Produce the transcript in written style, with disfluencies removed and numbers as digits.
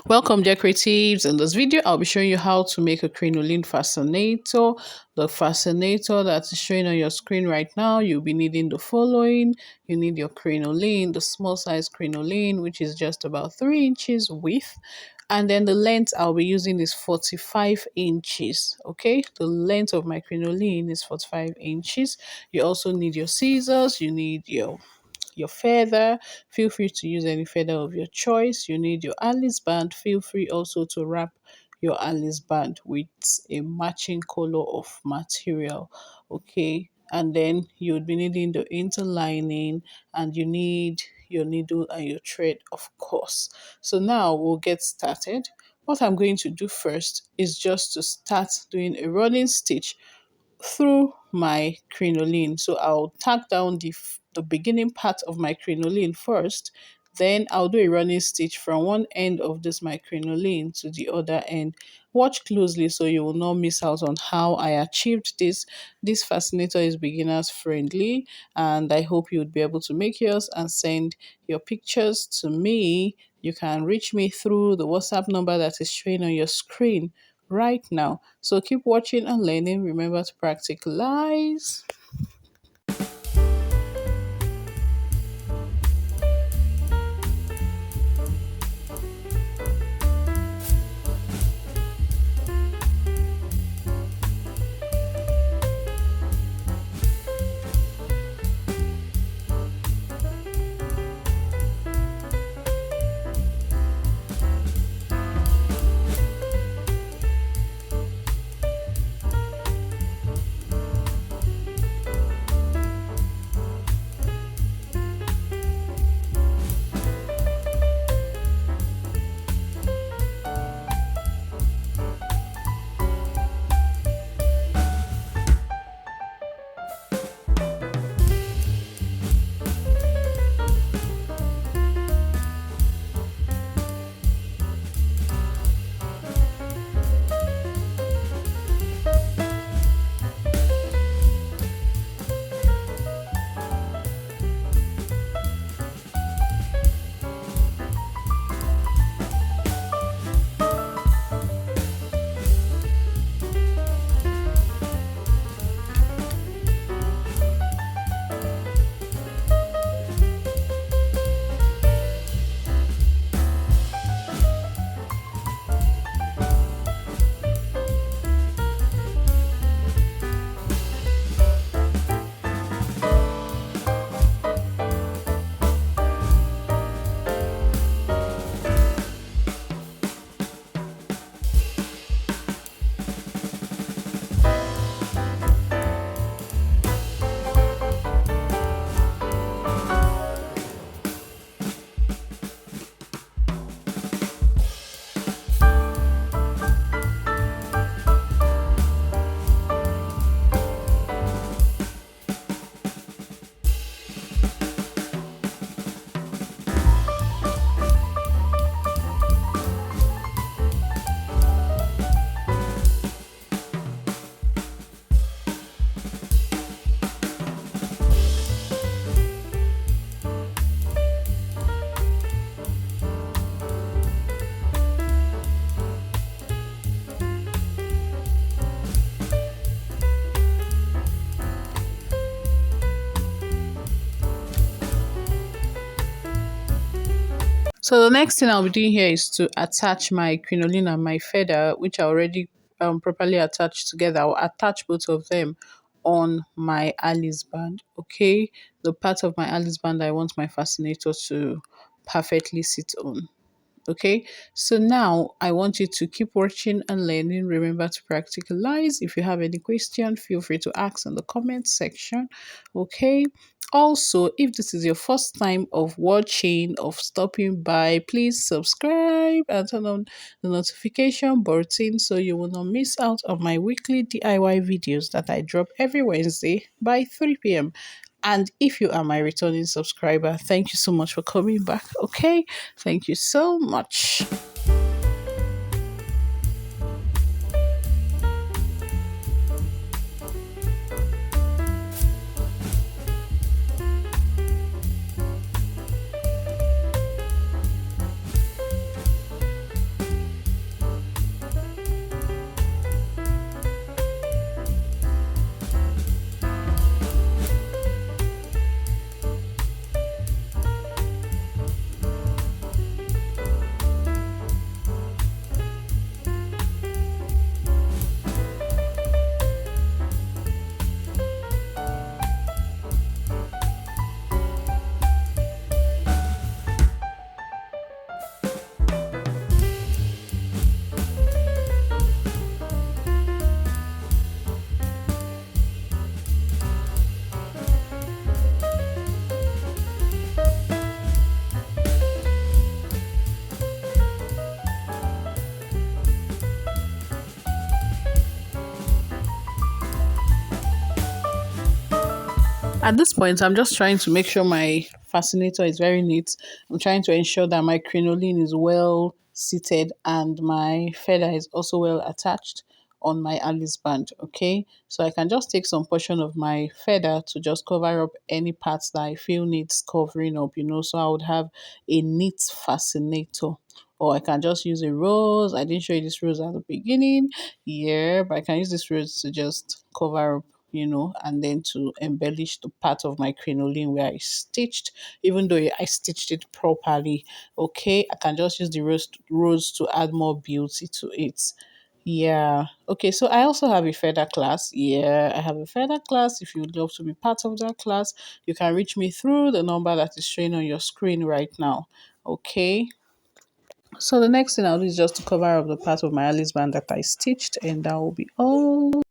Welcome, dear creatives. In this video, I'll be showing you how to make a crinoline fascinator. The fascinator that is showing on your screen right now, you'll be needing the following. You need your crinoline, the small size crinoline, which is just about 3 inches width. And then the length I'll be using is 45 inches. Okay, the length of my crinoline is 45 inches. You also need your scissors, you need your feather. Feel free to use any feather of your choice. You need your Alice band. Feel free also to wrap your Alice band with a matching color of material. Okay. And then you would be needing the interlining, and you need your needle and your thread, of course. So now we'll get started. What I'm going to do first is just to start doing a running stitch through my crinoline. So I'll tack down the beginning part of my crinoline first. Then I'll do a running stitch from one end of this my crinoline to the other end. Watch closely so you will not miss out on how I achieved this. This fascinator is beginners friendly, and I hope you would be able to make yours and send your pictures to me. You can reach me through the WhatsApp number that is showing on your screen right now. So keep watching and learning. Remember to practicalize. So the next thing I'll be doing here is to attach my crinoline and my feather, which I already properly attached together. I'll attach both of them on my Alice band. Okay, the part of my Alice band I want my fascinator to perfectly sit on. Okay, so now I want you to keep watching and learning. Remember to practicalize. If you have any question, feel free to ask in the comment section. Okay, also, if this is your first time of watching, of stopping by, please subscribe and turn on the notification button so you will not miss out on my weekly DIY videos that I drop every Wednesday by 3 p.m. And if you are my returning subscriber, thank you so much for coming back. Okay, thank you so much. At this point, I'm just trying to make sure my fascinator is very neat. I'm trying to ensure that my crinoline is well seated and my feather is also well attached on my Alice band. Okay, so I can just take some portion of my feather to just cover up any parts that I feel needs covering up, so I would have a neat fascinator. Or I can just use a rose. I didn't show you this rose at the beginning. Yeah, but I can use this rose to just cover up, and then to embellish the part of my crinoline where I stitched, even though I stitched it properly. Okay, I can just use the rose to add more beauty to it. Yeah. Okay, so I also have a feather class. Yeah, I have a feather class. If you would love to be part of that class, you can reach me through the number that is showing on your screen right now. Okay. So the next thing I'll do is just to cover up the part of my Alice band that I stitched, and that will be all.